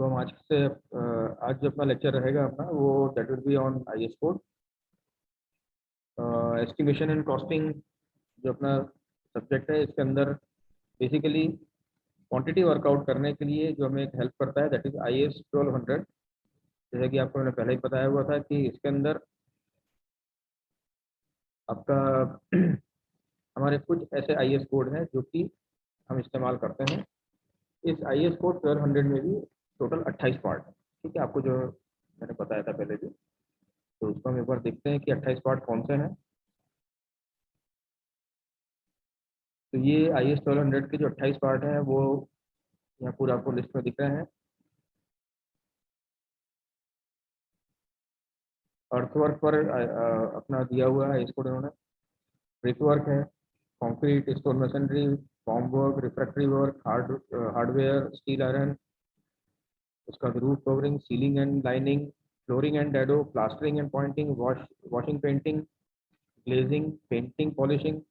तो हम आज जो अपना लेक्चर रहेगा अपना वो that will be on IS code estimation and costing. जो अपना सब्जेक्ट है इसके अंदर बेसिकली क्वांटिटी वर्कआउट करने के लिए जो हमें एक हेल्प करता है दैट इज आईएस 1200। जैसे कि आपको मैंने पहले ही बताया हुआ था कि इसके अंदर आपका हमारे कुछ ऐसे आईएस कोड हैं जो कि हम इस्तेमाल करते हैं। इस आईएस कोड 1200 में भी टोटल 28 पार्ट है। ठीक है, आपको जो मैंने बताया था पहले भी, तो उसको हम एक बार देखते हैं कि 28 पार्ट कौन से हैं। तो ये आईएस 1200 के जो 28 पार्ट हैं वो यहाँ पूरा आपको लिस्ट में दिख रहे हैं। अर्थवर्क पर अपना दिया हुआ है इसको उन्होंने। ब्रिक वर्क है, concrete, stone machinery, form work, refractory work, hardware, steel iron, उसका roof covering, ceiling and lining, flooring and dado, plastering and pointing, washing painting, glazing, painting, polishing,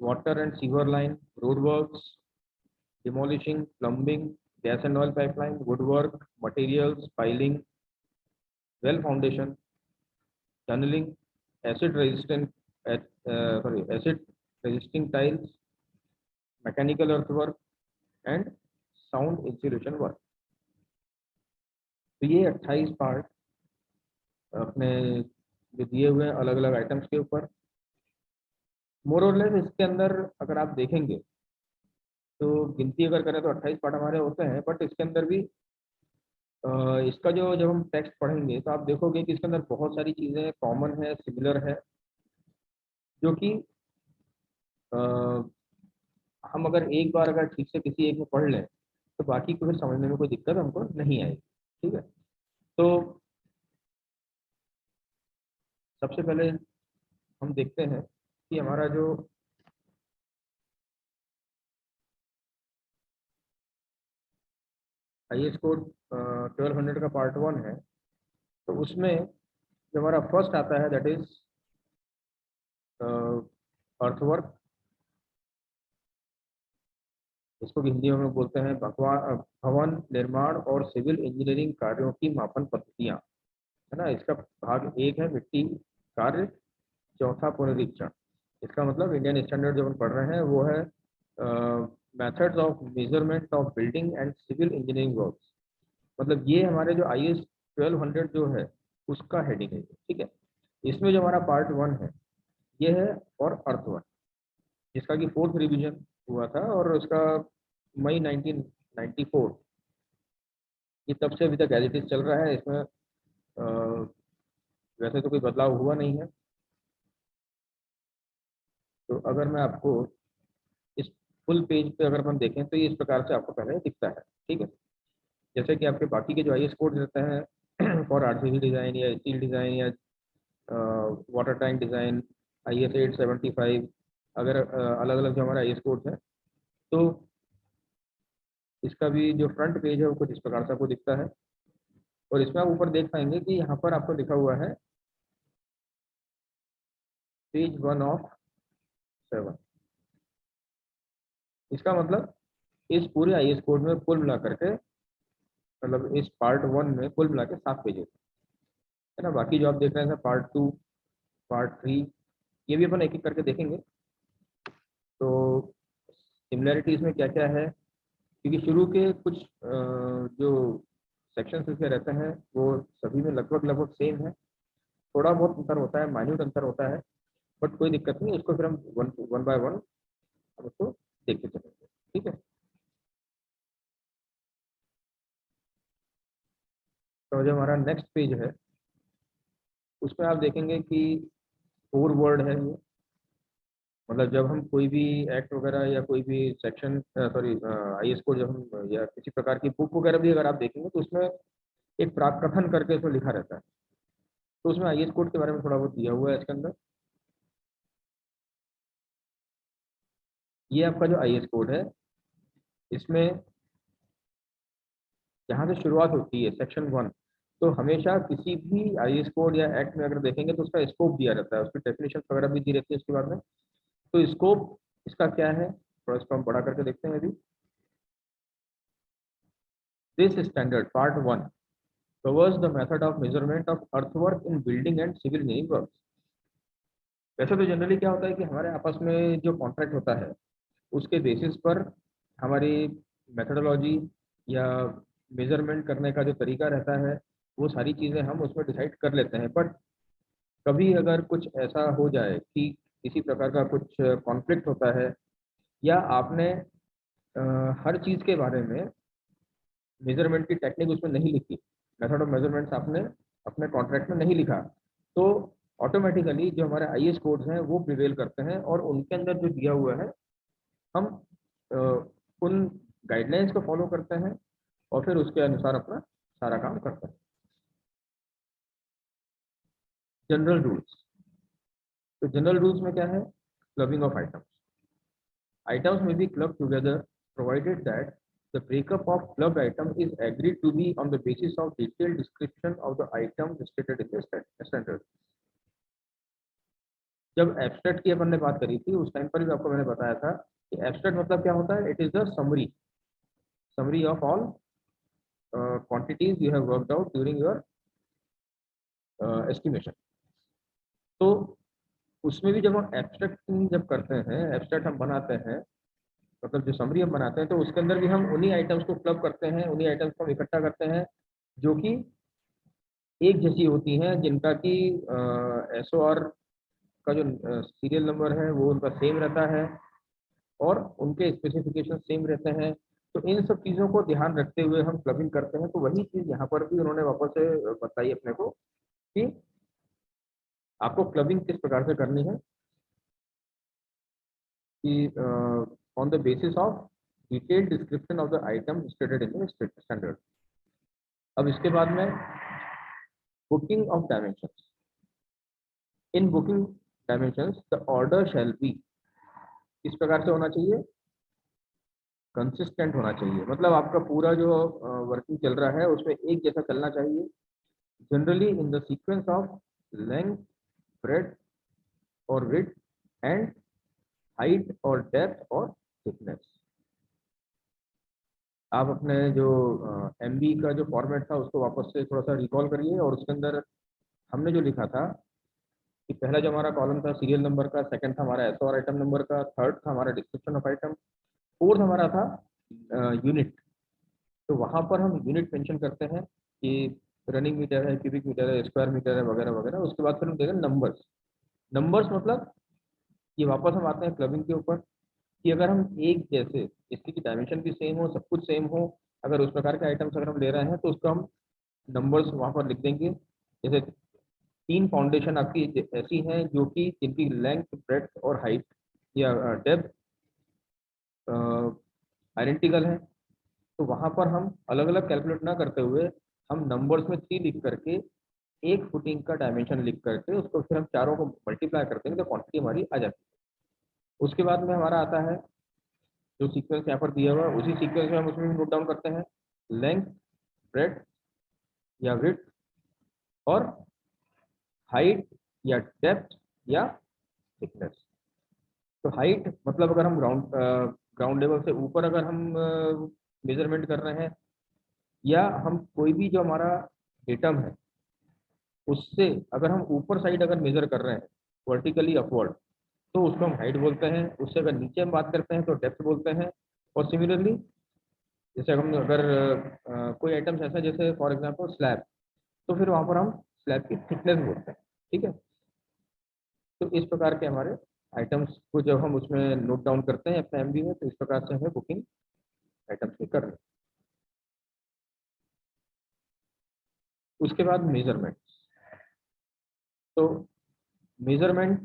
water and sewer line, road works, demolishing, plumbing, gas and oil pipeline, woodwork, materials, piling, well foundation, tunneling, acid resistant, acid resisting tiles, mechanical earthwork and sound insulation work। तो ये 28 part अपने जो दिए हुए हैं अलग अलग items के ऊपर। मोर और लेस इसके अंदर अगर आप देखेंगे तो गिनती अगर करें तो 28 पार्ट हमारे होते हैं, बट इसके अंदर भी इसका जो जब हम टेक्स्ट पढ़ेंगे तो आप देखोगे कि इसके अंदर बहुत सारी चीज़ें कॉमन है, सिमिलर है, जो कि हम अगर एक बार अगर ठीक से किसी एक में पढ़ लें तो बाकी को फिर समझने में कोई दिक्कत हमको नहीं आएगी। ठीक है, तो सबसे पहले हम देखते हैं कि हमारा जो आईएस कोड 1200 का पार्ट 1 है, तो उसमें जो हमारा फर्स्ट आता है दैट इज अर्थवर्क। इसको भी हिंदी में बोलते हैं भवन निर्माण और सिविल इंजीनियरिंग कार्यों की मापन पद्धतियाँ, है ना। इसका भाग 1 है मिट्टी कार्य, चौथा पुनरीक्षण। इसका मतलब इंडियन स्टैंडर्ड जो हम पढ़ रहे हैं वो है methods of measurement of building and civil engineering works. मतलब ये हमारे जो आईएस 1200 जो है उसका हेडिंग है। ठीक है, इसमें जो हमारा पार्ट 1 है ये है और अर्थ 1, जिसका कि 4th रिवीजन हुआ था और उसका मई 1994। ये तब से अभी तक एज इट इज चल रहा है। इसमें वैसे तो कोई बदलाव हुआ नहीं है। तो अगर मैं आपको इस फुल पेज पे अगर हम देखें तो ये इस प्रकार से आपको पहले दिखता है। ठीक है, जैसे कि आपके बाकी के जो आईएस कोड रहते हैं फॉर आरसीसी डिज़ाइन या स्टील डिज़ाइन या वाटर टैंक डिज़ाइन, आईएस 875, अगर अलग अलग जो हमारा आईएस कोड है तो इसका भी जो फ्रंट पेज है वो कुछ इस प्रकार से आपको दिखता है। और इसमें आप ऊपर देख पाएंगे कि यहाँ पर आपको लिखा हुआ है पेज 1 ऑफ 7। इसका मतलब इस पूरे आईएस कोड में कुल मिला करके, मतलब इस पार्ट 1 में कुल मिला के 7 पेजेस है ना। बाकी जो आप देख रहे हैं पार्ट 2, पार्ट 3, ये भी अपन एक एक करके देखेंगे। तो सिमिलैरिटीज में क्या क्या है, क्योंकि शुरू के कुछ जो सेक्शंस इसके रहते हैं वो सभी में लगभग लगभग सेम है। थोड़ा बहुत अंतर होता है, माइन्यूट अंतर होता है, बट कोई दिक्कत नहीं, उसको फिर हम वन बाय वन हम उसको देखते चलेंगे। ठीक है, तो जो हमारा नेक्स्ट पेज है उसमें आप देखेंगे कि 4 वर्ड है ये। मतलब जब हम कोई भी एक्ट वगैरह या कोई भी सेक्शन सॉरी आईएस को जब हम या किसी प्रकार की बुक वगैरह भी अगर आप देखेंगे तो उसमें एक प्राकथन करके इसमें लिखा रहता है। तो उसमें आईएस कोड के बारे में थोड़ा बहुत दिया हुआ है इसके अंदर। ये आपका जो आईएस कोड है इसमें जहाँ से शुरुआत होती है सेक्शन 1, तो हमेशा किसी भी आईएस कोड या एक्ट में अगर देखेंगे तो उसका स्कोप दिया रहता है, उसकी डेफिनेशन वगैरह भी दी रहती है उसके बाद में। तो स्कोप इसका क्या है, थोड़ा इसको हम बड़ा करके देखते हैं। यदि this standard part 1 covers the method of measurement of earthwork in building and civil engineering works. वैसे तो जनरली क्या होता है कि हमारे आपस में जो कॉन्ट्रैक्ट होता है उसके बेसिस पर हमारी मेथडोलॉजी या मेजरमेंट करने का जो तरीका रहता है वो सारी चीज़ें हम उसमें डिसाइड कर लेते हैं। बट कभी अगर कुछ ऐसा हो जाए कि किसी प्रकार का कुछ कॉन्फ्लिक्ट होता है या आपने हर चीज़ के बारे में मेजरमेंट की टेक्निक उसमें नहीं लिखी, मेथड ऑफ मेजरमेंट्स आपने अपने कॉन्ट्रैक्ट में नहीं लिखा, तो ऑटोमेटिकली जो हमारे आईएस कोड्स हैं वो प्रिवेल करते हैं और उनके अंदर जो दिया हुआ है हम उन गाइडलाइंस को फॉलो करते हैं और फिर उसके अनुसार अपना सारा काम करते हैं। जनरल रूल्स, तो जनरल रूल्स में क्या है? Clubbing of items. आइटम्स में be club together provided that the breakup of clubbed item is agreed to be on the basis of detailed description of the item stated in the standard. जब abstract की अपन ने बात करी थी उस time पर भी आपको मैंने बताया था कि एब्स्ट्रैक्ट मतलब क्या होता है? It is the summary of all quantities you have worked out during your estimation. तो उसमें भी जब हम एब्स्ट्रैक्ट जब करते हैं, एब्स्ट्रैक्ट हम बनाते हैं, मतलब जो समरी हम बनाते हैं, तो उसके अंदर भी हम उन्हीं आइटम्स को क्लब करते हैं, उन्हीं आइटम्स को हम इकट्ठा करते हैं जो कि एक जैसी होती हैं, जिनका कि एसओआर का जो सीरियल नंबर है वो उनका सेम रहता है और उनके स्पेसिफिकेशन सेम रहते हैं। तो इन सब चीज़ों को ध्यान रखते हुए हम क्लबिंग करते हैं। तो वही चीज़ यहाँ पर भी उन्होंने वापस से बताई अपने को कि आपको क्लबिंग किस प्रकार से करनी है, कि on the basis of detailed description of the item stated in the standard. अब इसके बाद में booking of dimensions. In booking dimensions the order shall be, किस प्रकार से होना चाहिए? कंसिस्टेंट होना चाहिए, मतलब आपका पूरा जो वर्किंग चल रहा है उसमें एक जैसा चलना चाहिए। Generally in the sequence of length, breadth और विड्थ एंड हाइट और डेप्थ और थिकनेस। आप अपने जो एमबी का जो फॉर्मेट था उसको वापस से थोड़ा सा रिकॉल करिए और उसके अंदर हमने जो लिखा था कि पहला जो हमारा कॉलम था सीरियल नंबर का, सेकंड था हमारा एसओआर आइटम नंबर का, थर्ड था हमारा डिस्क्रिप्शन ऑफ आइटम, फोर्थ हमारा था यूनिट। तो वहाँ पर हम यूनिट मेंशन करते हैं कि रनिंग मीटर है, क्यूबिक मीटर है, स्क्वायर मीटर है, वगैरह वगैरह। उसके बाद फिर हम देखें नंबर्स। नंबर्स मतलब ये वापस हम आते हैं क्लबिंग के ऊपर कि अगर हम एक जैसे, इसकी डायमेंशन भी सेम हो, सब कुछ सेम हो, अगर उस प्रकार के आइटम्स अगर हम ले रहे हैं तो उसको हम नंबर्स वहाँ पर लिख देंगे। जैसे 3 फाउंडेशन आपकी ऐसी हैं जो कि जिनकी लेंथ, ब्रेड्थ और हाइट या डेप्थ आइडेंटिकल है, तो वहाँ पर हम अलग अलग कैलकुलेट ना करते हुए हम नंबर्स में 3 लिख करके एक फुटिंग का डायमेंशन लिख करके उसको फिर हम चारों को मल्टीप्लाई करते हैं तो क्वांटिटी हमारी आ जाती है। उसके बाद में हमारा आता है जो सीक्वेंस यहाँ पर दिया हुआ है, उसी सीक्वेंस में हम उसमें नोट डाउन करते हैं लेंथ, ब्रेड्थ या विड्थ और हाइट या डेप्थ या थिकनेस। तो हाइट मतलब अगर हम ग्राउंड लेवल से ऊपर अगर हम मेजरमेंट कर रहे हैं या हम कोई भी जो हमारा डेटम है उससे अगर हम ऊपर साइड अगर मेजर कर रहे हैं वर्टिकली अपवर्ड, तो उसको हम हाइट बोलते हैं। उससे अगर नीचे हम बात करते हैं तो डेप्थ बोलते हैं। और सिमिलरली जैसे हम अगर कोई आइटम्स ऐसा जैसे फॉर एग्जांपल स्लैब, तो फिर वहाँ पर हम स्लैब की थिकनेस बोलते हैं। ठीक है, तो इस प्रकार के हमारे आइटम्स को जब हम उसमें नोट डाउन करते हैं अपने एमबी में, तो इस प्रकार से हमें बुकिंग आइटम्स की कर रहे हैं। उसके बाद मेजरमेंट। तो मेजरमेंट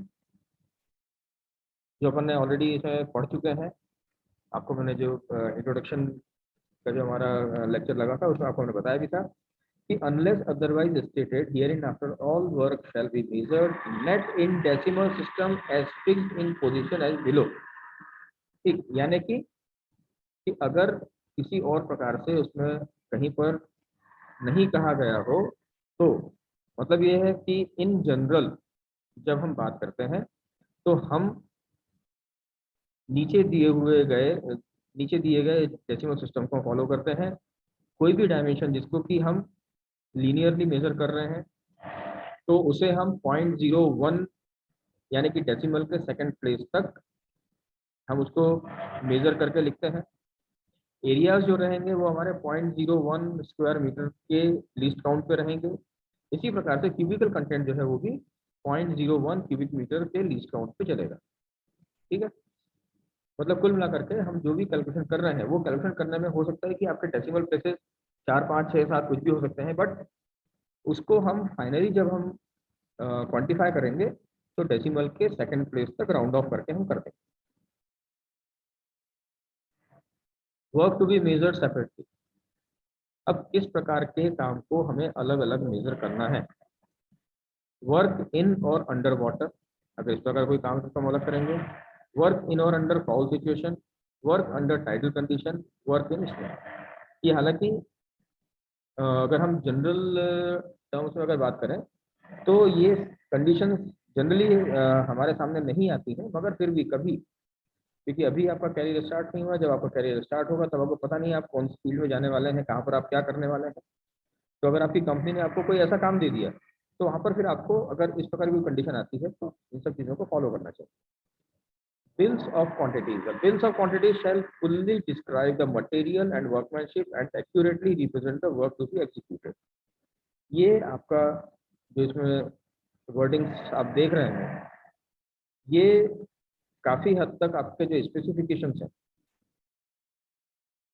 जो अपन ने ऑलरेडी इसमें पढ़ चुके हैं, आपको मैंने जो इंट्रोडक्शन का जो हमारा लेक्चर लगा था उसमें आपको मैंने बताया भी था कि unless otherwise stated hereinafter all work shall be measured net in decimal system as fixed in position as below. ठीक, यानी कि अगर किसी और प्रकार से उसमें कहीं पर नहीं कहा गया हो, तो मतलब ये है कि इन जनरल जब हम बात करते हैं तो हम नीचे दिए गए डेसिमल सिस्टम को फॉलो करते हैं कोई भी डायमेंशन जिसको कि हम लीनियरली मेजर कर रहे हैं, तो उसे हम 0.01 यानी कि डेसिमल के सेकंड प्लेस तक हम उसको मेजर करके लिखते हैं। एरियाज जो रहेंगे वो हमारे 0.01 स्क्वायर मीटर के लीस्ट काउंट पे रहेंगे। इसी प्रकार से क्यूबिकल कंटेंट जो है वो भी 0.01 क्यूबिक मीटर के लीस्ट काउंट पे चलेगा। ठीक है, मतलब कुल मिलाकर के हम जो भी कैलकुलेशन कर रहे हैं वो कैलकुलेशन करने में हो सकता है कि आपके डेसिमल प्लेसेस 4, 5, 6, 7 कुछ भी हो सकते हैं, बट उसको हम फाइनली जब हम क्वांटिफाई करेंगे तो डेसिमल के सेकंड प्लेस तक राउंड ऑफ करके हम करते हैं। Work to be measured separately. अब किस प्रकार के काम को हमें अलग अलग मेजर करना है? वर्क इन और अंडर वाटर, अगर इस प्रकार कोई काम तो हम अलग करेंगे। वर्क इन और under foul situation, work under tidal condition, work in stream. ये हालांकि अगर हम जनरल टर्म्स में अगर बात करें तो ये कंडीशन जनरली हमारे सामने नहीं आती है, मगर फिर भी कभी, क्योंकि अभी आपका कैरियर स्टार्ट नहीं हुआ, जब आपका कैरियर स्टार्ट होगा तब आपको पता नहीं आप कौन सी फील्ड में जाने वाले हैं, कहाँ पर आप क्या करने वाले हैं। तो अगर आपकी कंपनी ने आपको कोई ऐसा काम दे दिया तो वहाँ पर फिर आपको अगर इस प्रकार की कंडीशन आती है तो इन सब चीज़ों को फॉलो करना चाहिए। Bills of quantities. The bills of quantities shall fully describe the material and workmanship and accurately represent the work to be executed. ये आपका जो इसमें वर्डिंग्स आप देख रहे हैं, ये काफ़ी हद तक आपके जो स्पेसिफिकेशंस हैं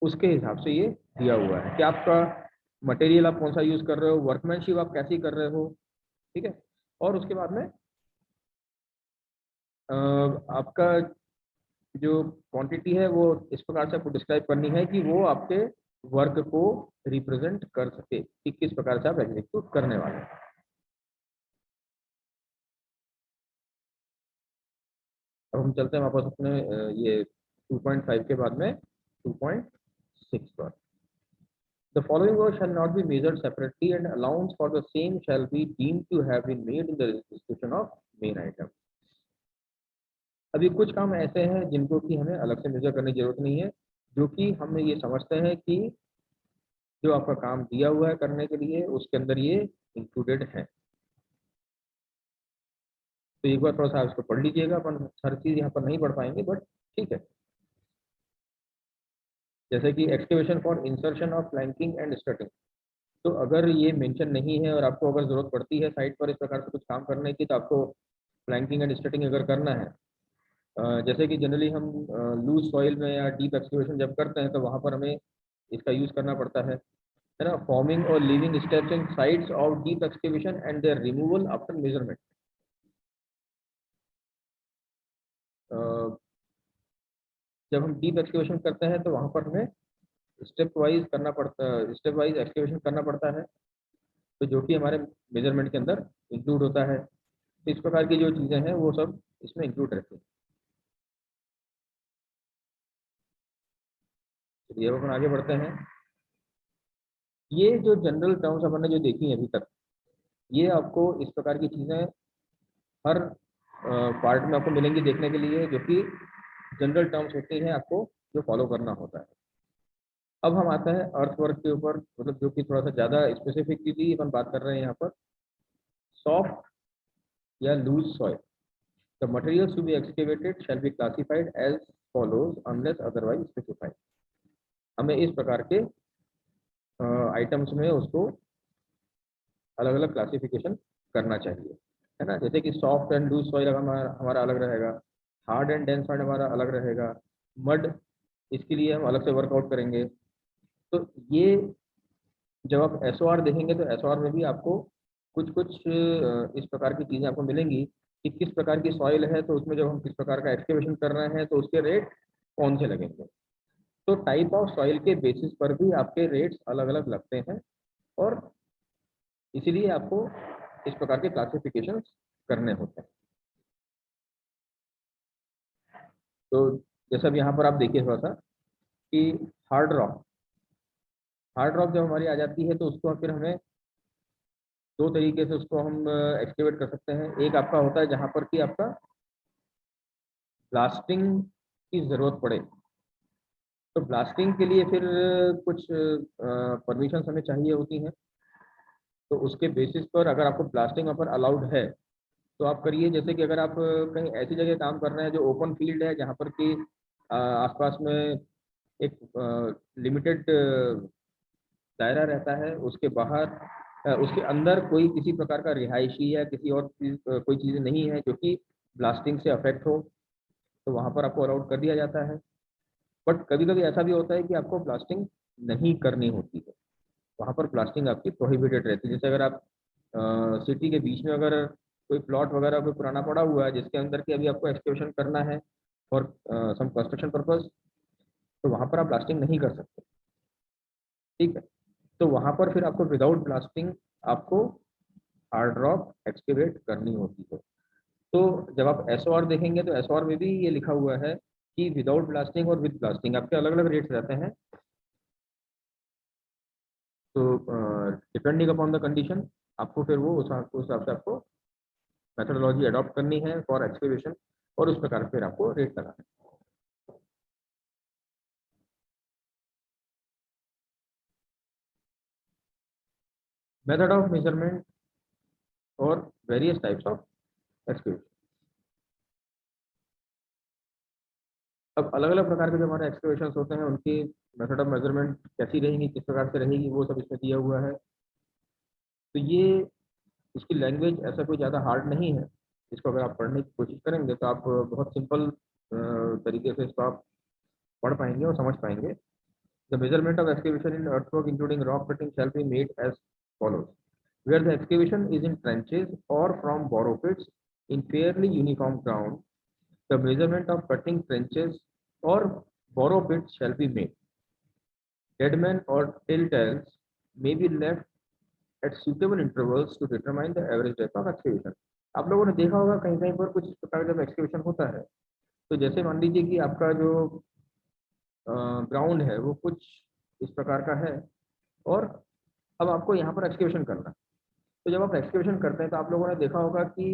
उसके हिसाब से ये दिया हुआ है कि आपका मटेरियल आप कौन सा यूज़ कर रहे हो, वर्कमैनशिप आप कैसी कर रहे हो। ठीक है, और उसके बाद में आपका जो क्वांटिटी है वो इस प्रकार से आपको डिस्क्राइब करनी है कि वो आपके वर्क को रिप्रेजेंट कर सके कि किस प्रकार से आप एग्जीक्यूट करने वाले हैं। अब हम चलते हैं वापस अपने ये 2.5 के बाद में 2.6 पर। The following work shall not be measured separately and allowance for the same shall be deemed to have been made in the execution of main item. अभी कुछ काम ऐसे हैं जिनको कि हमें अलग से मेजर करने की जरूरत नहीं है, जो कि हम ये समझते हैं कि जो आपका काम दिया हुआ है करने के लिए उसके अंदर ये इंक्लूडेड है। तो एक बार थोड़ा सा इसको पढ़ लीजिएगा, अपन हर चीज़ यहाँ पर नहीं पढ़ पाएंगे बट ठीक है। जैसे कि excavation for insertion of planking and strutting, तो अगर ये मेंशन नहीं है और आपको अगर जरूरत पड़ती है साइट पर इस प्रकार से कुछ काम करने की, तो आपको प्लैंकिंग एंड स्ट्रटिंग अगर करना है, जैसे कि जनरली हम लूज सॉइल में या डीप एक्सकेवेशन जब करते हैं तो वहाँ पर हमें इसका यूज़ करना पड़ता है ना। फॉर्मिंग और leaving steps in sides of deep excavation and their removal after measurement. जब हम डीप एक्सकेवेशन करते हैं तो वहाँ पर हमें स्टेप वाइज करना पड़ता है, स्टेप वाइज एक्सकेवेशन करना पड़ता है, तो जो कि हमारे मेजरमेंट के अंदर इंक्लूड होता है। तो इस प्रकार की जो चीज़ें हैं वो सब इसमें इंक्लूड रहती हैं। चलिए अब अपन आगे बढ़ते हैं। ये जो जनरल टर्म्स अपन ने जो देखी हैं अभी तक, ये आपको इस प्रकार की चीज़ें हर पार्ट में आपको मिलेंगी देखने के लिए, जो कि जनरल टर्म्स होती हैं आपको जो फॉलो करना होता है। अब हम आते हैं अर्थ वर्क के ऊपर, मतलब जो कि थोड़ा सा ज़्यादा स्पेसिफिकली अपन बात कर रहे हैं यहाँ पर। सॉफ्ट या loose soil, the materials to be excavated shall be classified as follows unless otherwise specified. हमें इस प्रकार के आइटम्स में उसको अलग अलग क्लासिफिकेशन करना चाहिए, है ना। जैसे कि सॉफ्ट एंड लूज सॉइल हमारा अलग रहेगा, हार्ड एंड डेंस सॉइल हमारा अलग रहेगा, मड इसके लिए हम अलग से वर्कआउट करेंगे। तो ये जब आप एसओआर देखेंगे तो एसओआर में भी आपको कुछ कुछ इस प्रकार की चीज़ें आपको मिलेंगी कि किस प्रकार की सॉइल है, तो उसमें जब हम किस प्रकार का एक्सकेवेशन कर रहे हैं तो उसके रेट कौन से लगेंगे। तो टाइप ऑफ सॉइल के बेसिस पर भी आपके रेट्स अलग अलग लगते हैं, और इसीलिए आपको इस प्रकार के क्लासिफिकेशन करने होते हैं। तो जैसा अब यहाँ पर आप देखिए थोड़ा सा कि हार्ड रॉक, हार्ड रॉक जब हमारी आ जाती है तो उसको फिर हमें दो तरीके से उसको हम एक्सकेवेट कर सकते हैं। एक आपका होता है जहाँ पर कि आपका ब्लास्टिंग की ज़रूरत पड़े, तो ब्लास्टिंग के लिए फिर कुछ परमिशन हमें चाहिए होती हैं। तो उसके बेसिस पर अगर आपको ब्लास्टिंग वहाँ पर अलाउड है तो आप करिए। जैसे कि अगर आप कहीं ऐसी जगह काम कर रहे हैं जो ओपन फील्ड है, जहाँ पर कि आसपास में एक लिमिटेड दायरा रहता है, उसके बाहर उसके अंदर कोई किसी प्रकार का रिहायशी या किसी और चीज कोई चीज़ नहीं है जो कि ब्लास्टिंग से अफेक्ट हो, तो वहाँ पर आपको अलाउड कर दिया जाता है। बट कभी कभी ऐसा भी होता है कि आपको ब्लास्टिंग नहीं करनी होती है, वहाँ पर ब्लास्टिंग आपकी प्रोहिबिटेड रहती है। जैसे अगर आप सिटी के बीच में अगर कोई प्लॉट वगैरह कोई पुराना पड़ा हुआ है जिसके अंदर की अभी आपको एक्सकेवेशन करना है फॉर सम कंस्ट्रक्शन पर्पज, तो वहाँ पर आप ब्लास्टिंग नहीं कर सकते। ठीक है, तो वहाँ पर फिर आपको विदाउट ब्लास्टिंग आपको हार्ड रॉक एक्सकेवेट करनी होती है। तो जब आप एसओआर देखेंगे तो एसओआर में भी ये लिखा हुआ है कि विदाउट ब्लास्टिंग और विद ब्लास्टिंग आपके अलग अलग रेट्स रहते हैं। तो डिपेंडिंग अपॉन द कंडीशन आपको फिर वो उस हिसाब से आपको मेथोडोलॉजी अडॉप्ट करनी है फॉर एक्सकेवेशन, और उस प्रकार फिर आपको रेट लगाना है। मेथड ऑफ मेजरमेंट और वेरियस टाइप्स ऑफ एक्सकेवेशन। अब अलग अलग प्रकार के जो हमारे एक्सकेवेशन होते हैं उनकी मेथड ऑफ मेजरमेंट कैसी रहेंगी, किस प्रकार से रहेगी, वो सब इसमें दिया हुआ है। तो ये इसकी लैंग्वेज ऐसा कोई ज़्यादा हार्ड नहीं है। इसको अगर आप पढ़ने की कोशिश करेंगे तो आप बहुत सिंपल तरीके से इसको आप पढ़ पाएंगे और समझ पाएंगे। The measurement of excavation in earthwork including rock cutting shall be made as follows. Where the excavation is in trenches or from borrow pits in fairly uniform ground, the measurement of cutting trenches or borrow pits shall be made. Deadmen or telltales may be left at suitable intervals to determine the average depth of excavation. आप लोगों ने देखा होगा कहीं कहीं पर कुछ इस प्रकार का जब एक्सकेवेशन होता है, तो जैसे मान लीजिए कि आपका जो ग्राउंड है वो कुछ इस प्रकार का है, और अब आपको यहाँ पर एक्सकेवेशन करना है। तो जब आप एक्सकेवेशन करते हैं तो आप लोगों ने देखा होगा कि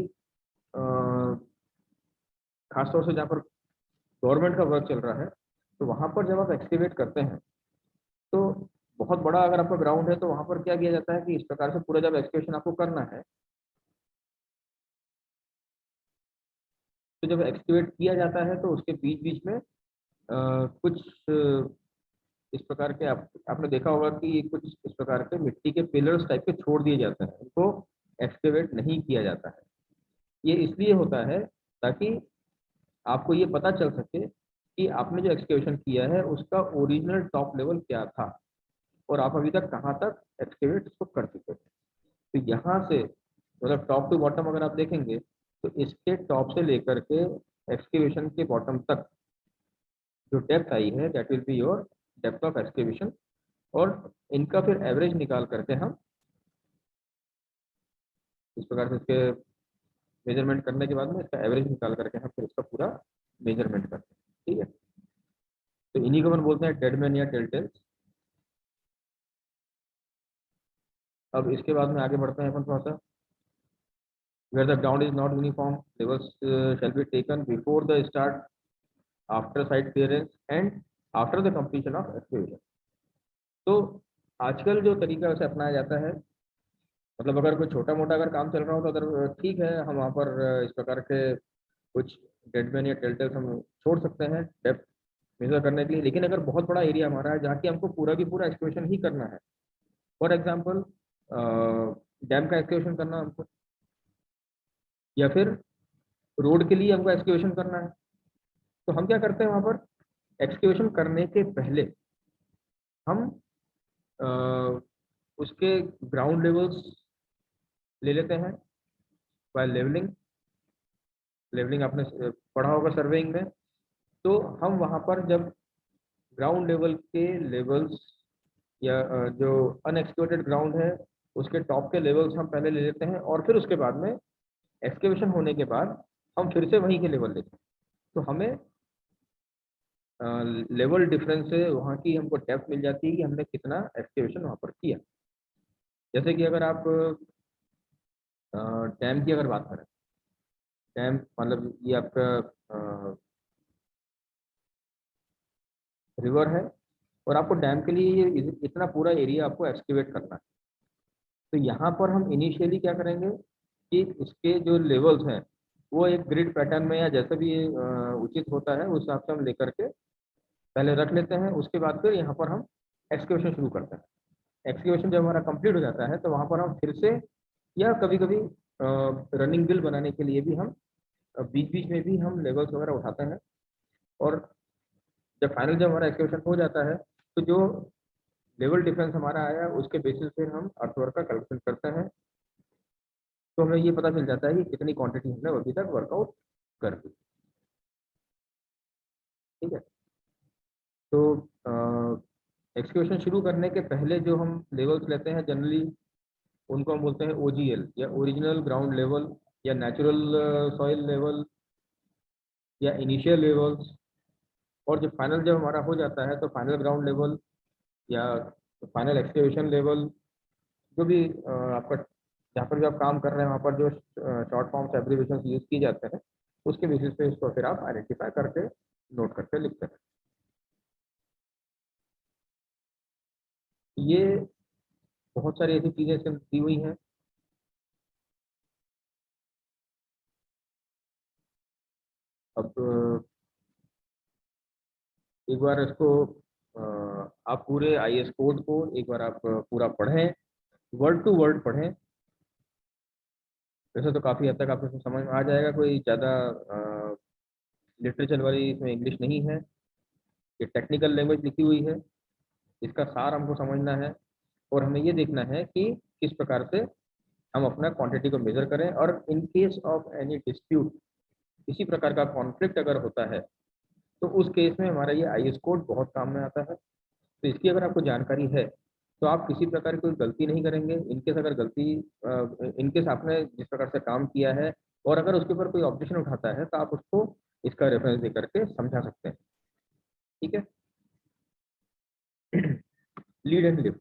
खासतौर से जहाँ पर गवर्नमेंट का वर्क चल रहा है, तो वहाँ पर जब आप एक्सकेवेट करते हैं तो बहुत बड़ा अगर आपका ग्राउंड है तो वहाँ पर क्या किया जाता है कि इस प्रकार से पूरा जब एक्सकेवेशन आपको करना है, तो जब एक्सकेवेट किया जाता है तो उसके बीच बीच में कुछ इस प्रकार के आपने देखा होगा कि कुछ इस प्रकार के मिट्टी के पिलर्स टाइप के छोड़ दिए जाते हैं, उनको एक्सकेवेट नहीं किया जाता है। ये इसलिए होता है ताकि आपको ये पता चल सके कि आपने जो एक्सकेवेशन किया है उसका ओरिजिनल टॉप लेवल क्या था और आप अभी तक कहाँ तक एक्सकेवेट इसको कर चुके थे। तो यहाँ से मतलब टॉप टू बॉटम अगर आप देखेंगे तो इसके टॉप से लेकर के एक्सकेवेशन के बॉटम तक जो डेप्थ आई है that will be your depth of excavation. और इनका फिर एवरेज निकाल करके हम इस प्रकार से इसके मेजरमेंट करने के बाद में इसका एवरेज निकाल करके हम फिर इसका पूरा मेजरमेंट करते हैं। ठीक है, तो इन्हीं को अपन बोलते हैं डेडमैन या टेलटेल्स। अब इसके बाद में आगे बढ़ते हैं अपन थोड़ा सा। Where the ground is not uniform levels shall be taken before the start after site clearance and after the completion of excavation. तो आजकल जो तरीका उसे अपनाया जाता है, मतलब अगर कोई छोटा मोटा अगर काम चल रहा हो तो अगर ठीक है हम वहाँ पर इस प्रकार के कुछ डेडमैन या टेलटेल्स हम छोड़ सकते हैं डेप्थ मेजर करने के लिए। लेकिन अगर बहुत बड़ा एरिया हमारा है जहाँ की हमको पूरा की पूरा एक्सकेवेशन ही करना है, फॉर एग्जाम्पल डैम का एक्सकेवेशन करना हमको, या फिर रोड के लिए हमको एक्सकेवेशन करना है, तो हम क्या करते हैं वहाँ पर एक्सकेवेशन करने के पहले हम अ, उसके ग्राउंड लेवल्स ले लेते हैं बाय लेवलिंग। लेवलिंग आपने पढ़ा होगा सर्वेइंग में। तो हम वहाँ पर जब ग्राउंड लेवल के लेवल्स या जो अनएक्सक्यूटेड ग्राउंड है उसके टॉप के लेवल्स हम पहले ले लेते हैं, और फिर उसके बाद में एक्सकेवेशन होने के बाद हम फिर से वहीं के लेवल लेते हैं। तो हमें लेवल डिफरेंस से वहाँ की हमको डेप्थ मिल जाती है कि हमने कितना एक्सकेवेशन वहाँ पर किया। जैसे कि अगर आप डैम की अगर बात करें, डैम मतलब ये आपका रिवर है, और आपको डैम के लिए ये इतना पूरा एरिया आपको एक्सकेवेट करना है। तो यहाँ पर हम इनिशियली क्या करेंगे कि इसके जो लेवल्स हैं वो एक ग्रिड पैटर्न में या जैसे भी उचित होता है उस हिसाब से हम लेकर के पहले रख लेते हैं। उसके बाद फिर यहाँ पर हम एक्सकेवेशन शुरू करते हैं। एक्सकेवेशन जब हमारा कंप्लीट हो जाता है तो वहाँ पर हम फिर से या कभी कभी रनिंग बिल बनाने के लिए भी हम बीच बीच में भी हम लेवल्स वगैरह उठाते हैं। और जब हमारा एक्सकेवेशन हो जाता है तो जो लेवल डिफरेंस हमारा आया उसके बेसिस पे हम अर्थवर्क का कैलकुलेशन करते हैं। तो हमें ये पता चल जाता है कि कितनी क्वांटिटी हमने अभी तक वर्कआउट कर दी। ठीक है। तो एक्सकेवेशन शुरू करने के पहले जो हम लेवल्स लेते हैं जनरली उनको हम बोलते हैं ओजीएल या ओरिजिनल ग्राउंड लेवल या नेचुरल सॉइल लेवल या इनिशियल लेवल्स। और जब हमारा हो जाता है तो फाइनल ग्राउंड लेवल या फाइनल एक्सकेवेशन लेवल, जो भी आपका जहाँ पर भी आप काम कर रहे हैं वहाँ पर जो शॉर्ट फॉर्म्स एब्रिविएशंस यूज किए जाते हैं उसके बेसिस पे इसको फिर आप आइडेंटिफाई करके नोट करके लिखते हैं। ये बहुत सारी ऐसी चीज़ें इसमें दी हुई हैं। अब एक बार इसको आप पूरे आईएस कोड को एक बार आप पूरा पढ़ें, वर्ड टू वर्ड पढ़ें। वैसे तो काफ़ी हद तक आपको इसमें समझ में आ जाएगा, कोई ज़्यादा लिटरेचर वाली इसमें इंग्लिश नहीं है। ये टेक्निकल लैंग्वेज लिखी हुई है, इसका सार हमको समझना है और हमें ये देखना है कि किस प्रकार से हम अपना क्वांटिटी को मेजर करें। और in case of any dispute, किसी प्रकार का कॉन्फ्लिक्ट अगर होता है तो उस केस में हमारा ये आईएस कोड बहुत काम में आता है। तो इसकी अगर आपको जानकारी है तो आप किसी प्रकार की कोई गलती नहीं करेंगे। इनकेस अगर गलती इनकेस आपने जिस प्रकार से काम किया है और अगर उसके ऊपर कोई ऑब्जेक्शन उठाता है तो आप उसको इसका रेफरेंस दे करके समझा सकते हैं। ठीक है। Lead and lift.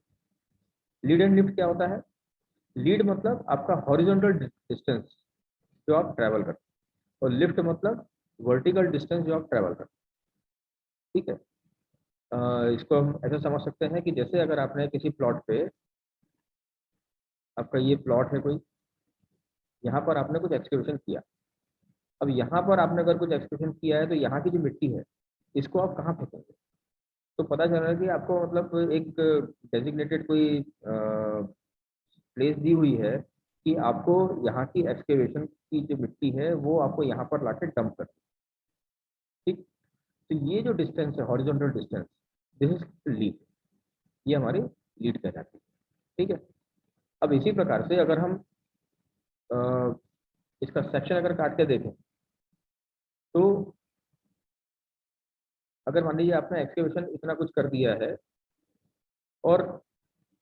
Lead and lift क्या होता है? लीड मतलब आपका हॉरिजॉन्टल डिस्टेंस जो आप ट्रैवल करते हैं, और लिफ्ट मतलब वर्टिकल डिस्टेंस जो आप ट्रैवल करते हैं। ठीक है। इसको हम ऐसा समझ सकते हैं कि जैसे अगर आपने किसी प्लॉट पे, आपका ये प्लॉट है कोई, यहाँ पर आपने कुछ एक्सकेवेशन किया। अब यहाँ पर आपने अगर कुछ एक्सकेवेशन किया है तो यहाँ की जो मिट्टी है इसको आप कहाँ फेंकेंगे? तो पता चल रहा है कि आपको मतलब एक डेजिग्नेटेड कोई प्लेस दी हुई है कि आपको यहाँ की एक्सकेवेशन की जो मिट्टी है वो आपको यहाँ पर लाके डंप कर। ठीक। तो ये जो डिस्टेंस है horizontal distance, this is lead. ये हमारी लीड कहलाती है। ठीक है। अब इसी प्रकार से अगर हम अ, इसका सेक्शन अगर काट के देखें तो अगर मान लीजिए आपने एक्सकेवेशन इतना कुछ कर दिया है और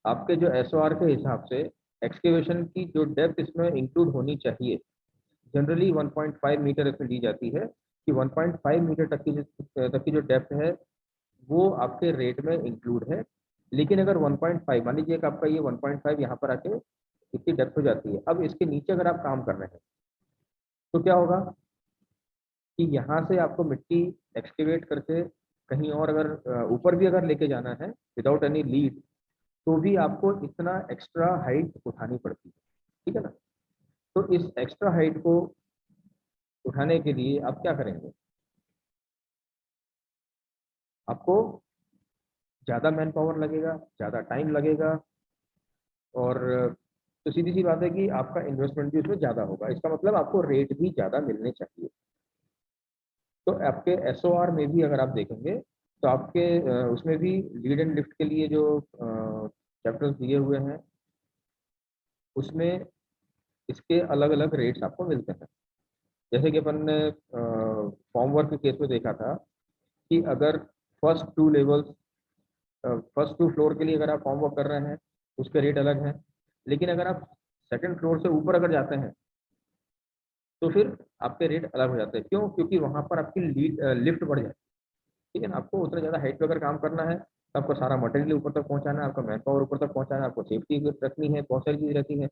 आपके जो एसओआर के हिसाब से एक्सकेवेशन की जो डेप्थ इसमें इंक्लूड होनी चाहिए, जनरली 1.5 मीटर इसमें दी जाती है कि 1.5 मीटर तक की जो डेप्थ है वो आपके रेट में इंक्लूड है। लेकिन अगर 1.5 मान लीजिए कि आपका ये 1.5 यहाँ पर आके इतनी डेप्थ हो जाती है, अब इसके नीचे अगर आप काम कर रहे हैं तो क्या होगा कि यहाँ से आपको मिट्टी एक्सकेवेट करके कहीं और अगर ऊपर भी अगर लेके जाना है विदाउट एनी लीड तो भी आपको इतना एक्स्ट्रा हाइट उठानी पड़ती है। ठीक है ना। तो इस एक्स्ट्रा हाइट को उठाने के लिए आप क्या करेंगे? आपको ज़्यादा मैन पावर लगेगा, ज़्यादा टाइम लगेगा, और तो सीधी सी बात है कि आपका इन्वेस्टमेंट भी उसमें ज़्यादा होगा। इसका मतलब आपको रेट भी ज़्यादा मिलने चाहिए। तो आपके एसओआर में भी अगर आप देखेंगे तो आपके उसमें भी लीड एंड लिफ्ट के लिए जो चैप्टर्स दिए हुए हैं उसमें इसके अलग अलग रेट्स आपको मिलते हैं। जैसे कि अपन ने फॉर्म वर्क के केस में देखा था कि अगर first two levels first two floor के लिए अगर आप फॉर्म वर्क कर रहे हैं उसके रेट अलग हैं। लेकिन अगर आप सेकंड फ्लोर से ऊपर अगर जाते हैं तो फिर आपके रेट अलग हो जाते हैं। क्यों? क्योंकि वहाँ पर आपकी लिफ्ट बढ़ जाती है। ठीक है ना। आपको उतना ज़्यादा हाइट पे अगर काम करना है तो आपको सारा मटेरियल ऊपर तक पहुँचाना है, आपका मैन पावर ऊपर तक पहुँचाना है, आपको सेफ्टी रखनी है, बहुत सारी चीज़ रहती है।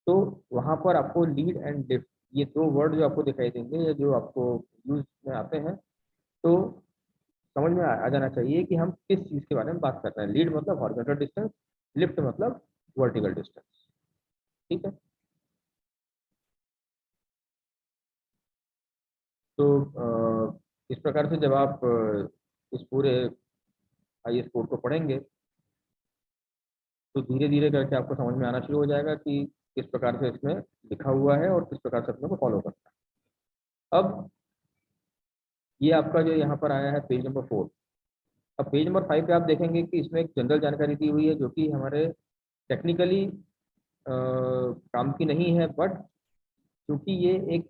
तो वहाँ पर आपको लीड एंड लिफ्ट, ये दो वर्ड जो आपको दिखाई देंगे या जो आपको यूज में आते हैं, तो समझ में आ जाना चाहिए कि हम किस चीज़ के बारे में बात कर रहे हैं। लीड मतलब हॉरिजॉन्टल डिस्टेंस, लिफ्ट मतलब वर्टिकल डिस्टेंस। ठीक है। तो इस प्रकार से जब आप इस पूरे आईएएस कोड को पढ़ेंगे तो धीरे धीरे करके आपको समझ में आना शुरू हो जाएगा कि किस प्रकार से इसमें लिखा हुआ है और किस प्रकार से अपने को फॉलो करना है। अब ये आपका जो यहाँ पर आया है पेज नंबर 4। अब पेज नंबर 5 पे आप देखेंगे कि इसमें एक जनरल जानकारी दी हुई है जो कि हमारे टेक्निकली काम की नहीं है, बट क्योंकि ये एक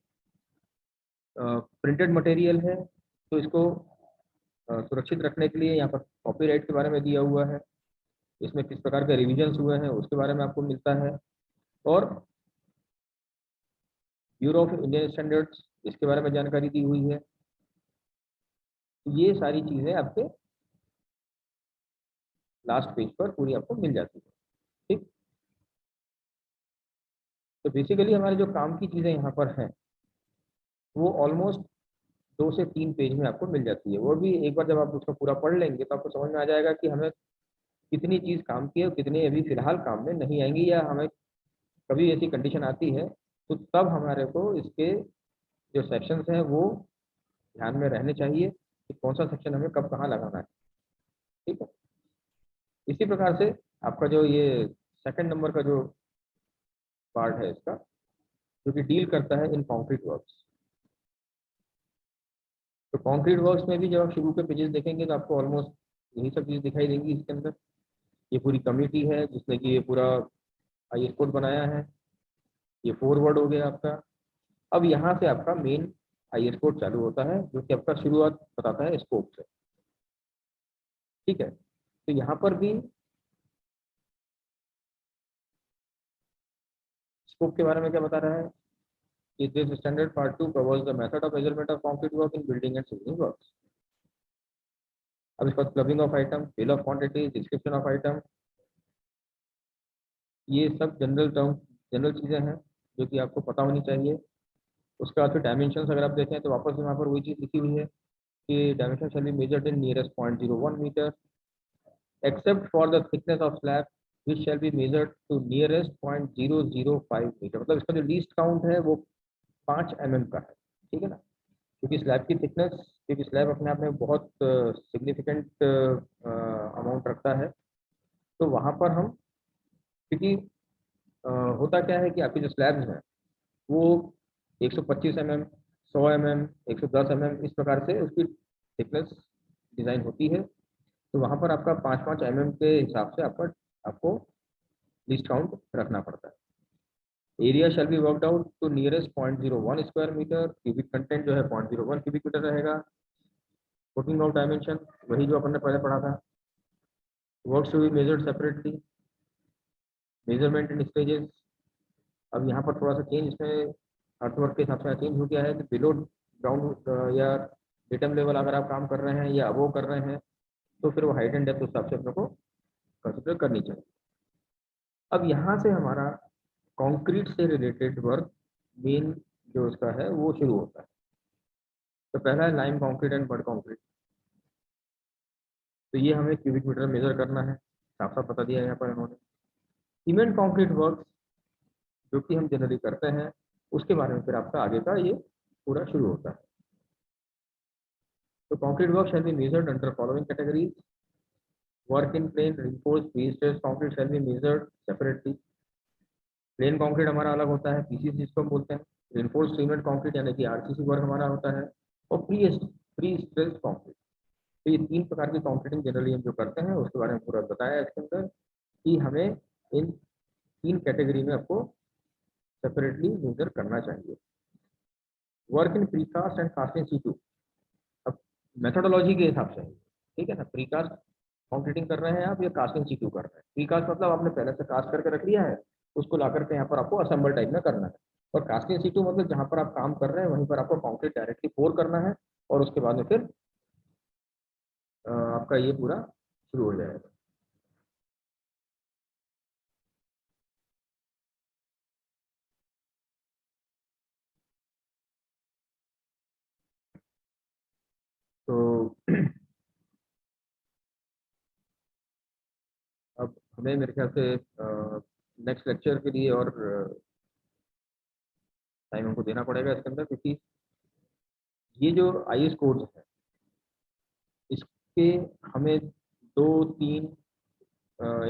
प्रिंटेड मटेरियल है तो इसको सुरक्षित रखने के लिए यहाँ पर कॉपीराइट के बारे में दिया हुआ है, इसमें किस प्रकार के रिविजन्स हुए हैं उसके बारे में आपको मिलता है, और ब्यूरो ऑफ इंडियन स्टैंडर्ड्स इसके बारे में जानकारी दी हुई है। तो ये सारी चीज़ें आपके लास्ट पेज पर पूरी आपको मिल जाती है। ठीक। तो बेसिकली हमारे जो काम की चीज़ें यहाँ पर हैं वो ऑलमोस्ट 2 से 3 पेज में आपको मिल जाती है। वो भी एक बार जब आप उसको पूरा पढ़ लेंगे तो आपको समझ में आ जाएगा कि हमें कितनी चीज़ काम की है और कितनी अभी फिलहाल काम में नहीं आएंगी, या हमें कभी ऐसी कंडीशन आती है तो तब हमारे को इसके जो सेक्शंस हैं वो ध्यान में रहने चाहिए कि कौन सा सेक्शन हमें कब कहाँ लगाना है। ठीक है। इसी प्रकार से आपका जो ये सेकंड नंबर का जो पार्ट है इसका, जो कि डील करता है इन कॉन्क्रीट वर्क्स। तो कॉन्क्रीट वर्क्स में भी जब आप शुरू के पेजेस देखेंगे तो आपको ऑलमोस्ट यही सब चीज़ दिखाई देंगी इसके अंदर। ये पूरी कमिटी है जिसने कि ये पूरा आईएस कोड बनाया है। ये फॉरवर्ड हो गया आपका। अब यहाँ से आपका मेन आईएस कोड चालू होता है जो कि आपका शुरुआत बताता है स्कोप से। ठीक है। तो यहाँ पर भी स्कोप के बारे में क्या बता रहा है कि this standard part 2 covers the method of measurement of concrete work in building and civil works. अब इसका clubbing of item, bill of quantity, description of item, ये सब जनरल टर्म, जनरल चीज़ें हैं जो कि आपको पता होनी चाहिए। उसके बाद फिर डायमेंशन अगर आप देखें तो वापस यहाँ पर वही चीज़ लिखी हुई है कि dimension shall be measured in nearest 0.01 metre except for the thickness of slab which shall be measured to nearest 0.005 metre. मतलब इसका जो लीस्ट काउंट है वो 5 mm का है। ठीक है ना। क्योंकि स्लैब की थिकनेस, क्योंकि स्लैब अपने आप में बहुत सिग्निफिकेंट अमाउंट रखता है, तो वहाँ पर हम, क्योंकि होता क्या है कि आपकी जो स्लैब्स हैं वो 125 mm, 100 mm, 110 mm इस प्रकार से उसकी थिकनेस डिज़ाइन होती है। तो वहाँ पर आपका 5-5 mm के हिसाब से आपको लिस्ट काउंट रखना पड़ता है। Area shall be worked out to nearest 0.01 square metre. Cubic content जो है 0.01 क्यूबिक मीटर रहेगा। पुटिंग ऑफ डायमेंशन वही जो अपन ने पहले पढ़ा था। Works to be measured separately, measurement in stages. अब यहाँ पर थोड़ा सा चेंज इसमें अर्थवर्क के हिसाब से चेंज हो गया है कि बिलो ग्राउंड या डेटम लेवल अगर आप काम कर रहे हैं या अबोव कर रहे हैं तो फिर वो हाइट एंड डेप्थ उस हिसाब से अपने को कंसिडर करनी चाहिए। अब यहाँ से हमारा कंक्रीट से रिलेटेड वर्क मेन जो उसका है वो शुरू होता है। तो पहला है lime concrete and bud concrete. तो ये हमें क्यूबिक मीटर मेजर करना है, साफ साफ बता दिया यहाँ पर इन्होंने। सीमेंट कंक्रीट वर्क जो कि हम जनरली करते हैं उसके बारे में फिर आपका आगे का ये पूरा शुरू होता है। तो concrete work shall be measured under following categories. Work in plain reinforced pre-stressed concrete shall be measured separately। प्लेन कंक्रीट हमारा अलग होता है, पीसीसी जिसको हम बोलते हैं। रेनफोर्स सीमेंट कंक्रीट यानी कि आरसीसी वर्क हमारा होता है। और प्री स्ट्रेस्ड कंक्रीट। तो ये 3 प्रकार की कंक्रीटिंग जनरली हम जो करते हैं उसके बारे में पूरा बताया है इसके अंदर कि हमें इन 3 कैटेगरी में आपको सेपरेटली मेजर करना चाहिए। Work in precast and casting situ. अब मेथोडोलॉजी के हिसाब से, ठीक है ना, प्रीकास्ट कंक्रीटिंग कर रहे हैं आप या कास्टिंग सीटू कर रहे हैं। प्रीकास्ट मतलब आपने पहले से कास्ट करके रख लिया है, उसको ला करके यहाँ पर आपको असेंबल टाइप में करना है। और कास्टिंग सीटू मतलब जहाँ पर आप काम कर रहे हैं वहीं पर आपको कंक्रीट डायरेक्टली पोर करना है और उसके बाद में फिर आपका ये पूरा शुरू हो जाएगा। तो हमें मेरे ख्याल से नेक्स्ट लेक्चर के लिए और टाइम हमको देना पड़ेगा इसके अंदर, क्योंकि ये जो IAS कोर्स है इसके हमें 2-3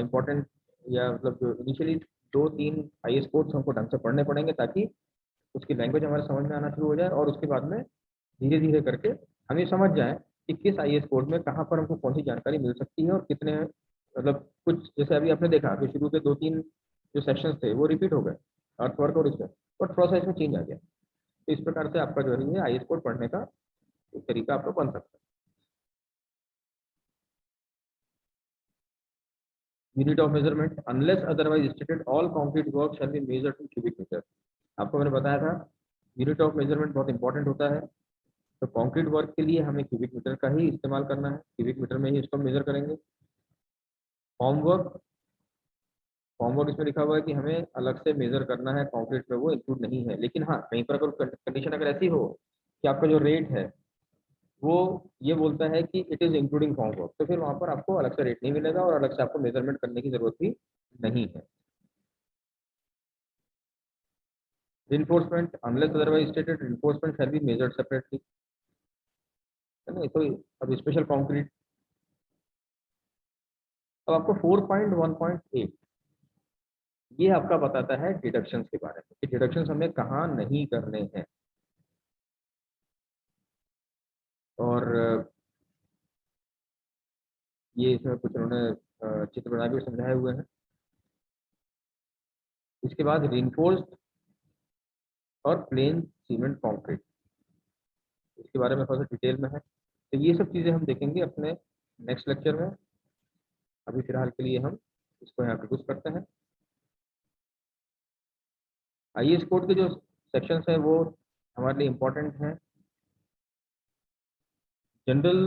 इम्पोर्टेंट, या मतलब जो इनिशियली 2-3 IAS कोर्स हमको ढंग से पढ़ने पड़ेंगे, ताकि उसकी लैंग्वेज हमारे समझ में आना शुरू हो जाए, और उसके बाद में धीरे धीरे करके हम ये समझ जाएं कि किस IAS कोर्स में कहाँ पर हमको कौन सी जानकारी मिल सकती है, और कितने, मतलब कुछ जैसे अभी आपने देखा कि शुरू के 2-3 जो सेक्शंस थे वो रिपीट हो गए, अर्थवर्क और इसमें, और थोड़ा सा इसमें चेंज आ गया। तो इस प्रकार से आपका जो है IAS कोड पढ़ने का एक तरीका आपको बन सकता है। Unit of measurement, unless otherwise stated all concrete work shall be measured in cubic metre. आपको मैंने बताया था यूनिट ऑफ मेजरमेंट बहुत इंपॉर्टेंट होता है। तो कंक्रीट वर्क के लिए हमें क्यूबिक मीटर का ही इस्तेमाल करना है, क्यूबिक मीटर में ही इसको मेजर करेंगे। फॉर्मवर्क, फॉर्मवर्क इसमें लिखा हुआ है कि हमें अलग से मेजर करना है, कंक्रीट में वो इंक्लूड नहीं है। लेकिन हाँ, कहीं पर अगर कंडीशन अगर ऐसी हो कि आपका जो रेट है वो ये बोलता है कि इट इज इंक्लूडिंग फॉर्मवर्क, तो फिर वहां पर आपको अलग से रेट नहीं मिलेगा और अलग से आपको मेजरमेंट करने की जरूरत भी नहीं है। reinforcement, unless otherwise stated, reinforcement shall be measured separately, है ना। तो अब स्पेशल कंक्रीट, अब आपको 4.1.8 ये आपका बताता है डिडक्शंस के बारे में, कि डिडक्शंस हमें कहाँ नहीं करने हैं। और ये इसमें कुछ उन्होंने चित्र बना के समझाए हुए हैं। इसके बाद रिइंफोर्स्ड और प्लेन सीमेंट कंक्रीट, इसके बारे में थोड़ा सा डिटेल में है। तो ये सब चीज़ें हम देखेंगे अपने नेक्स्ट लेक्चर में। अभी फिलहाल के लिए हम इसको यहाँ पे कुछ करते हैं। IAS कोड के जो सेक्शंस हैं वो हमारे लिए इम्पोर्टेंट हैं। जनरल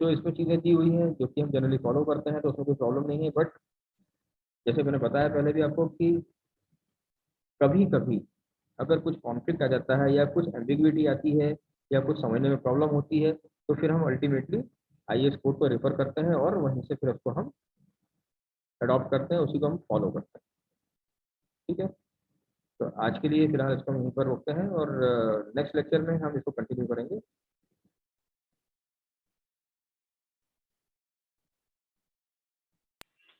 जो इसमें चीज़ें दी हुई हैं जो कि हम जनरली फॉलो करते हैं, तो उसमें कोई प्रॉब्लम नहीं है। बट जैसे मैंने बताया पहले भी आपको कि कभी कभी अगर कुछ कॉन्फ्लिक्ट आ जाता है या कुछ एम्बिग्विटी आती है या कुछ समझने में प्रॉब्लम होती है, तो फिर हम अल्टीमेटली IAS कोड को रेफर करते हैं और वहीं से फिर उसको हम अडॉप्ट करते हैं, उसी को हम फॉलो करते हैं। ठीक है, तो आज के लिए फिलहाल इसको हम यहीं पर रोकते हैं और नेक्स्ट लेक्चर में हम इसको कंटिन्यू करेंगे।